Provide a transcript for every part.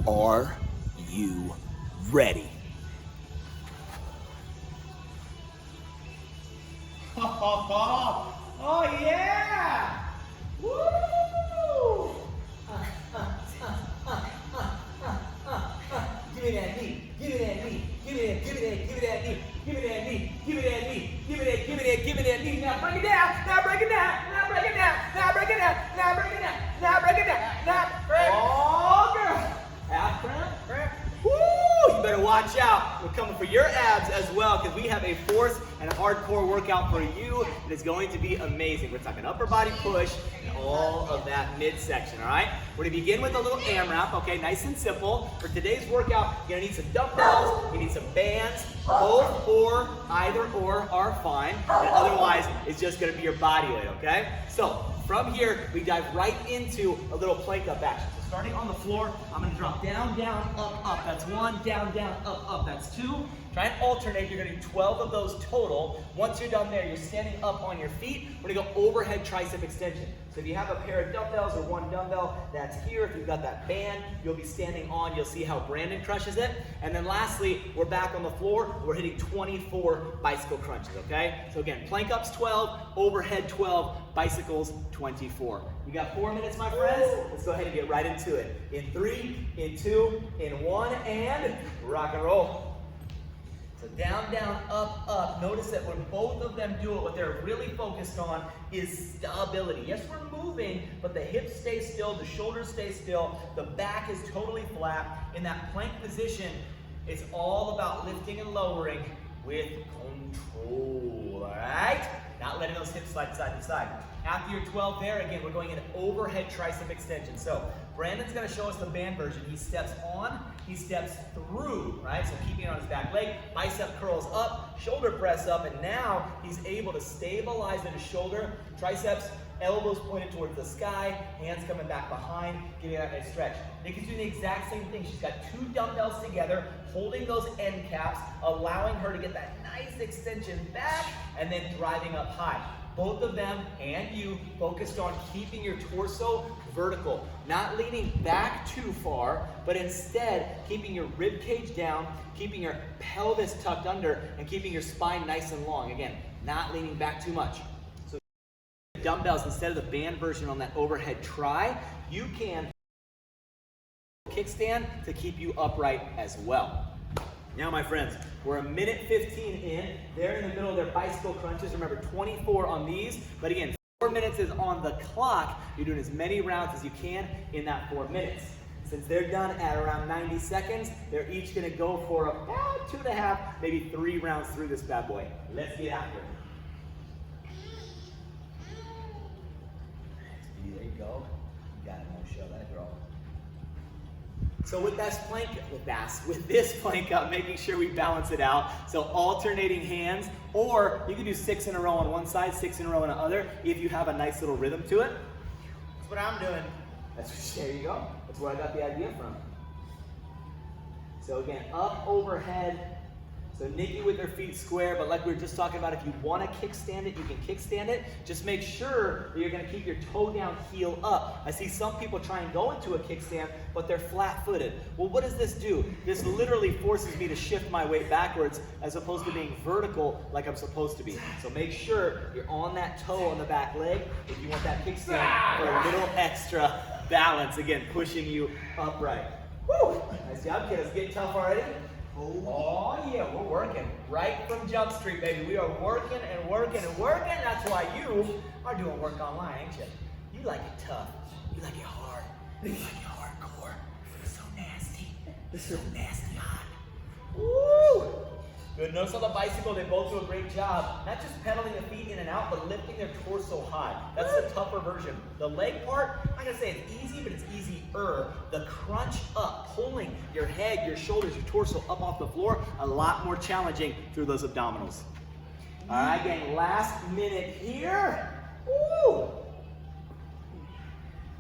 Are you ready? Oh yeah! Woo! Give me that knee. Give me that knee. Give me that. Give me that. Give me that knee. Give me that knee. Give me that knee. Give me that. Give me that. Give me that knee. Now break it down. Now break it down. Now break it down. Now break it down. Now break it down. Now break it down. Now break. Oh girl. Half cramp. Cramp. Woo! You better watch out. We're coming for your abs as well because we have a force and a hardcore workout for you. It is going to be amazing. We're talking upper body push and all of that midsection, all right? We're going to begin with a little AMRAP, okay? Nice and simple. For today's workout, you're going to need some dumbbells, you need some bands, both or, either or are fine, and otherwise it's just going to be your body weight, okay? So from here, we dive right into a little plank up action. So starting on the floor, I'm going to drop down, down, up, up. That's one, down, down, up, up. That's two. Try and alternate. You're going to do 12 of those total. Once you're done there, you're standing up on your feet. We're going to go overhead tricep extension. So if you have a pair of dumbbells or one dumbbell, that's here. If you've got that band, you'll be standing on. You'll see how Brandon crushes it. And then lastly, we're back on the floor. We're hitting 24 bicycle crunches, okay? So again, plank ups 12, overhead 12, bicycles 24. You got 4 minutes, my friends. Let's go ahead and get right into it. In 3, in 2, in 1, and rock and roll. So down, down, up, up. Notice that when both of them do it, what they're really focused on is stability. Yes, we're moving, but the hips stay still, the shoulders stay still, the back is totally flat. In that plank position, it's all about lifting and lowering with control, all right? Not letting those hips slide side to side. After your 12 there, again, we're going into overhead tricep extension. So Brandon's gonna show us the band version. He steps on, he steps through, right? So keeping it on his back leg, bicep curls up, shoulder press up, and now he's able to stabilize at his shoulder, triceps, elbows pointed towards the sky, hands coming back behind, giving that nice stretch. Nikki's doing the exact same thing. She's got 2 dumbbells together, holding those end caps, allowing her to get that nice extension back, and then driving up high. Both of them and you focused on keeping your torso vertical, not leaning back too far, but instead keeping your rib cage down, keeping your pelvis tucked under, and keeping your spine nice and long. Again, not leaning back too much. So dumbbells, instead of the band version on that overhead try, you can kickstand to keep you upright as well. Now, my friends, we're 1:15 in. They're in the middle of their bicycle crunches. Remember, 24 on these. But again, 4 minutes is on the clock. You're doing as many rounds as you can in that 4 minutes. Since they're done at around 90 seconds, they're each going to go for about 2.5, maybe 3 rounds through this bad boy. Let's get after it. There you go. You got it. Don't show that, girl. So with this plank up, making sure we balance it out. So alternating hands, or you can do 6 in a row on one side, 6 in a row on the other, if you have a nice little rhythm to it. That's what I'm doing. There you go. That's where I got the idea from. So again, up, overhead. So Nikki with her feet square, but like we were just talking about, if you want to kickstand it, you can kickstand it. Just make sure that you're going to keep your toe down, heel up. I see some people try and go into a kickstand, but they're flat-footed. Well, what does this do? This literally forces me to shift my weight backwards as opposed to being vertical like I'm supposed to be. So make sure you're on that toe on the back leg if you want that kickstand for a little extra balance. Again, pushing you upright. Woo! Nice job, kiddos. Getting tough already? Oh yeah, we're working right from Jump Street, baby. We are working and working and working. That's why you are doing work online, ain't you? You like it tough. You like it hard. You like it hardcore. It's so nasty. It's so nasty hot. Woo! Good. Notice on the bicycle, they both do a great job. Not just pedaling the feet in and out, but lifting their torso high. That's the tougher version. The leg part, I'm not gonna say it's easy, but it's easier. The crunch up, pulling your head, your shoulders, your torso up off the floor, a lot more challenging through those abdominals. All right, gang, last minute here. Woo!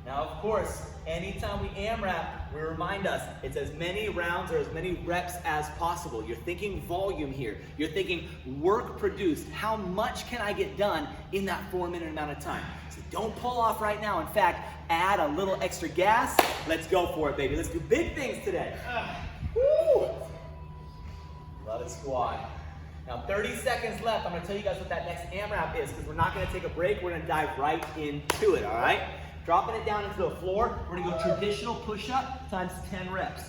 Now, of course, Anytime we AMRAP, we remind us it's as many rounds or as many reps as possible. You're thinking volume here. You're thinking work produced. How much can I get done in that 4-minute amount of time? So don't pull off right now. In fact, add a little extra gas. Let's go for it, baby. Let's do big things today. Woo! Love it, squad. Now 30 seconds left. I'm gonna tell you guys what that next AMRAP is because we're not gonna take a break. We're gonna dive right into it, all right? Dropping it down into the floor. We're gonna go traditional push-up times 10 reps.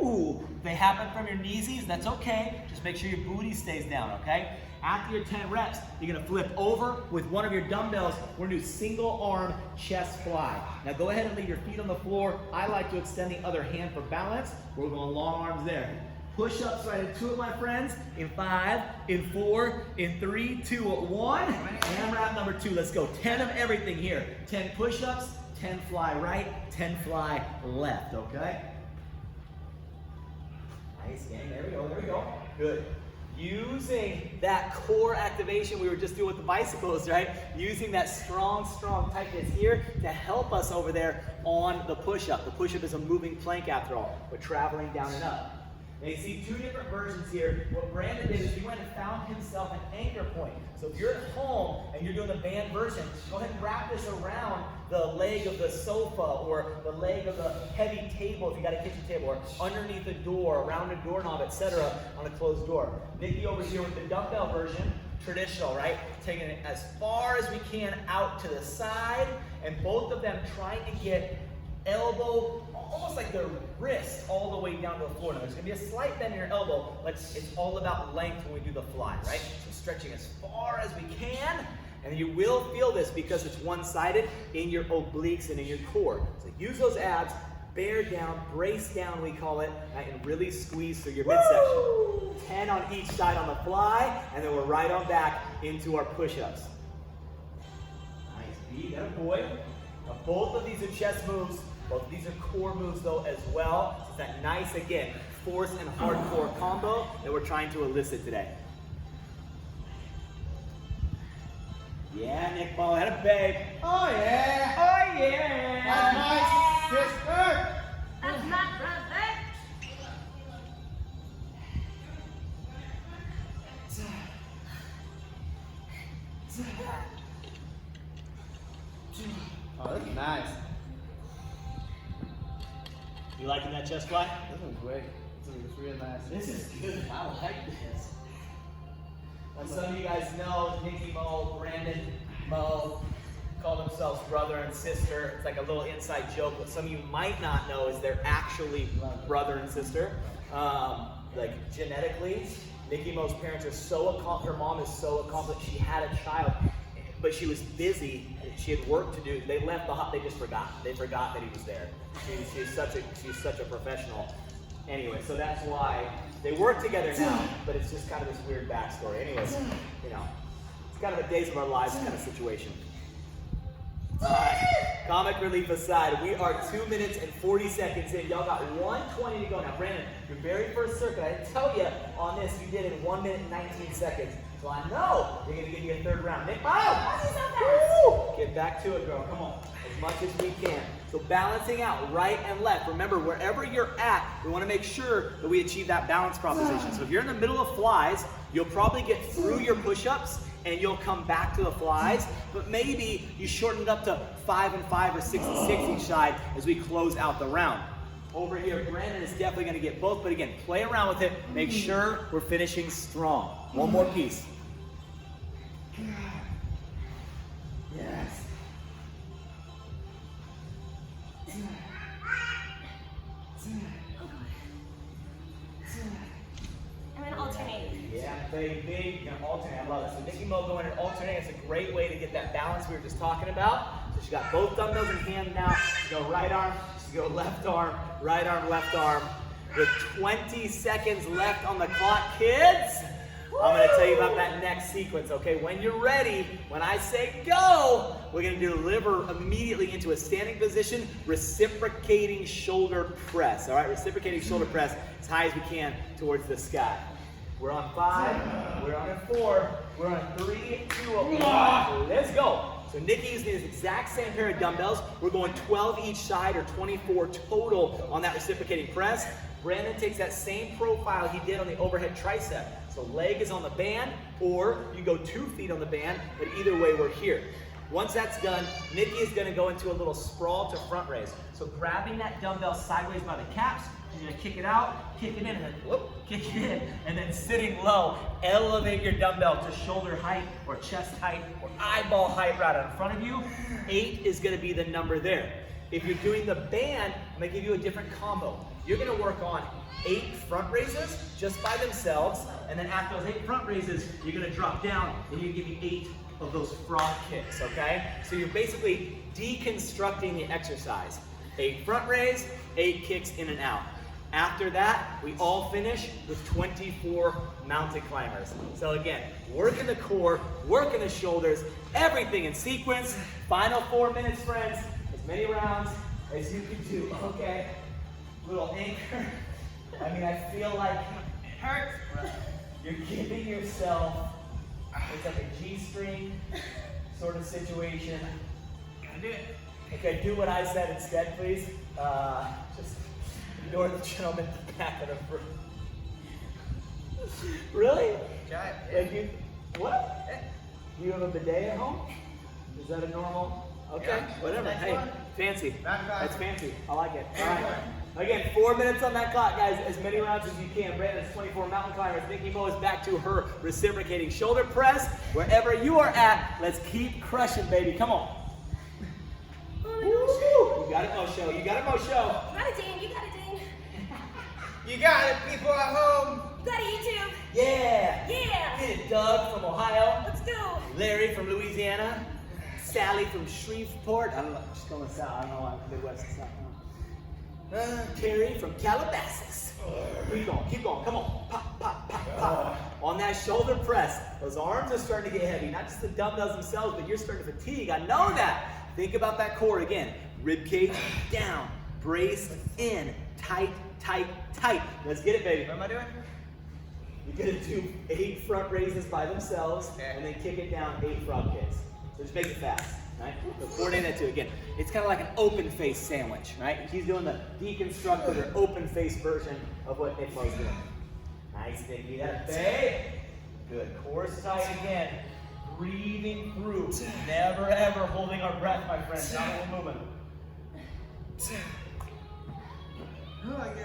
Ooh, if they happen from your kneesies, that's okay. Just make sure your booty stays down, okay? After your 10 reps, you're gonna flip over with one of your dumbbells. We're gonna do single arm chest fly. Now go ahead and leave your feet on the floor. I like to extend the other hand for balance. We're going long arms there. Push-ups right into it, my friends. In 5, in 4, in 3, 2, 1. AMRAP number 2. Let's go. 10 of everything here. 10 push-ups, 10 fly right, 10 fly left, okay? Nice, gang. There we go, there we go. Good. Using that core activation we were just doing with the bicycles, right? Using that strong tightness here to help us over there on the push-up. The push-up is a moving plank after all. We're traveling down and up. Now you see 2 different versions here. What Brandon did is he went and found himself an anchor point. So if you're at home and you're doing the band version, go ahead and wrap this around the leg of the sofa or the leg of the heavy table if you got a kitchen table, or underneath a door, around a doorknob, etc. on a closed door. Nikki over here with the dumbbell version, traditional, right? Taking it as far as we can out to the side, and both of them trying to get elbow, almost like their wrist, all the way down to the floor. Now, there's going to be a slight bend in your elbow, but it's all about length when we do the fly, right? So stretching as far as we can, and you will feel this because it's one-sided in your obliques and in your core. So use those abs, bear down, brace down, we call it, right, and really squeeze through your midsection. 10 on each side on the fly, and then we're right on back into our push-ups. Nice, B, that boy. Now, both of these are chest moves. Both of these are core moves though as well. So it's that nice, again, force and hardcore combo that we're trying to elicit today. Yeah, Nick Ball, had a babe. Oh yeah! Oh yeah! That's nice, sister! That's not brother. Oh, that's nice. You liking that chest fly? This one's great. This one's real nice. This is good. I like this. And some of you guys know Nikki Mo, Brandon Mo call themselves brother and sister. It's like a little inside joke. What some of you might not know is they're actually brother and sister. Like genetically, Nikki Mo's parents are so accomplished. Her mom is so accomplished. She had a child, but she was busy. She had work to do. They left the they just forgot. They forgot that he was there. She's such a professional. Anyway, so that's why they work together now, but it's just kind of this weird backstory. Anyways, you know, it's kind of a days of our lives kind of situation. All right, comic relief aside, we are 2 minutes and 40 seconds in. Y'all got 1:20 to go. Now, Brandon, your very first circuit, I didn't tell you on this, you did in 1 minute and 19 seconds. So I know you're going to give you a third round. Nick, get back to it, girl. Come on. As much as we can. So balancing out right and left. Remember, wherever you're at, we want to make sure that we achieve that balance proposition. So if you're in the middle of flies, you'll probably get through your push-ups and you'll come back to the flies, but maybe you shorten it up to 5 and 5 or 6 and 6 each side as we close out the round. Over here, Brandon is definitely going to get both, but again, play around with it. Make sure we're finishing strong. One more piece. Yes. I'm gonna alternate. Yeah, baby. You're gonna alternate. I love it. So Nikki Mo going and alternating. It's a great way to get that balance we were just talking about. So she got both dumbbells in hand now. She go right arm, she go left arm, right arm, left arm. With 20 seconds left on the clock, kids, I'm going to tell you about that next sequence, okay? When you're ready, when I say go, we're going to deliver immediately into a standing position, reciprocating shoulder press, all right? Reciprocating shoulder press as high as we can towards the sky. We're on 5, we're on 4, we're on 3, 2, 1. Let's go. So Nikki using his exact same pair of dumbbells. We're going 12 each side or 24 total on that reciprocating press. Brandon takes that same profile he did on the overhead tricep. So leg is on the band, or you go 2 feet on the band, but either way we're here. Once that's done, Nikki is gonna go into a little sprawl to front raise. So grabbing that dumbbell sideways by the caps, you're gonna kick it out, kick it in, and then whoop, kick it in, and then sitting low, elevate your dumbbell to shoulder height or chest height or eyeball height right in front of you. 8 is gonna be the number there. If you're doing the band, I'm gonna give you a different combo. You're gonna work on 8 front raises just by themselves, and then after those 8 front raises, you're gonna drop down and you give me 8 of those frog kicks, okay? So you're basically deconstructing the exercise. 8 front raise, 8 kicks in and out. After that, we all finish with 24 mountain climbers. So again, working the core, working the shoulders, everything in sequence. Final 4 minutes, friends. As many rounds as you can do, okay? Little anchor. I mean, I feel like it hurts. You're giving yourself, it's like a G-string sort of situation. Okay, do what I said instead, please. Just ignore the gentleman in the back of the room. Really? Like you, what? Do you have a bidet at home? Is that a normal? Okay, yeah, whatever. Hey, fancy. That's fancy. I like it. All right. Again, 4 minutes on that clock, guys. As many rounds as you can. Brandon's 24 mountain climbers. Nikki Mo is back to her reciprocating shoulder press. Wherever you are at, let's keep crushing, baby. Come on. You got it, Mo Show. You got it, Mo Show. You got it, Dean. You got it, Dean. You got it, people at home. You got it, YouTube. Yeah. Yeah. Get it, Doug from Ohio. Let's go. Larry from Louisiana. Sally from Shreveport. I don't know. Just going south. I don't know why. Midwest is south. Carrie from Calabasas. Keep going, keep going. Come on. Pop, pop, pop, pop. On that shoulder press, those arms are starting to get heavy. Not just the dumbbells themselves, but you're starting to fatigue. I know that. Think about that core again. Rib cage down, brace in, tight, tight, tight. Let's get it, baby. What am I doing? You're gonna do 8 front raises by themselves, and then kick it down 8 frog kicks. So just make it fast, right? So coordinate that too. Again, it's kind of like an open face sandwich, right? He's doing the deconstructed or open face version of what Nick Mo's doing. Nice, Nikki. That's babe. Good. Core tight again. Breathing through. Never ever holding our breath, my friends. Not a movement. Oh my God.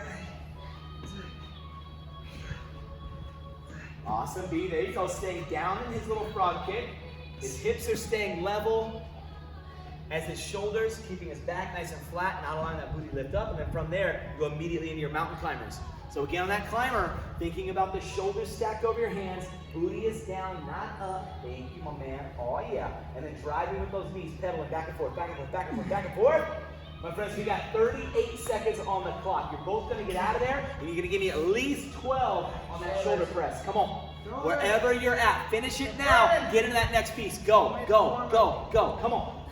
Awesome, B. There you go. Staying down in his little frog kick. His hips are staying level as his shoulders, keeping his back nice and flat, not allowing that booty lift up. And then from there, go immediately into your mountain climbers. So again, on that climber, thinking about the shoulders stacked over your hands, booty is down, not up. Thank you, my man. Oh yeah. And then driving with those knees, pedaling back and forth, back and forth, back and forth, back and forth. My friends, we got 38 seconds on the clock. You're both gonna get out of there, and you're gonna give me at least 12 on that shoulder press. Come on. Wherever you're at, finish it now. Get into that next piece. Go, go, go, go. Come on.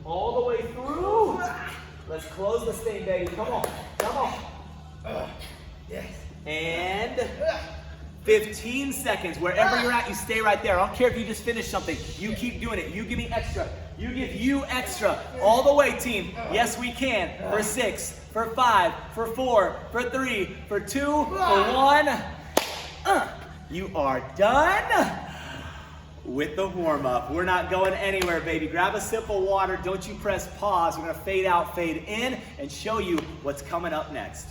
All the way through. Let's close this thing, baby. Come on. Come on. Yes. And 15 seconds. Wherever you're at, you stay right there. I don't care if you just finished something. You keep doing it. You give me extra. You give you extra. All the way, team. Yes, we can. For 6, for 5, for 4, for 3, for 2, for 1. You are done with the warm-up. We're not going anywhere, baby. Grab a sip of water. Don't you press pause. We're going to fade out, fade in, and show you what's coming up next.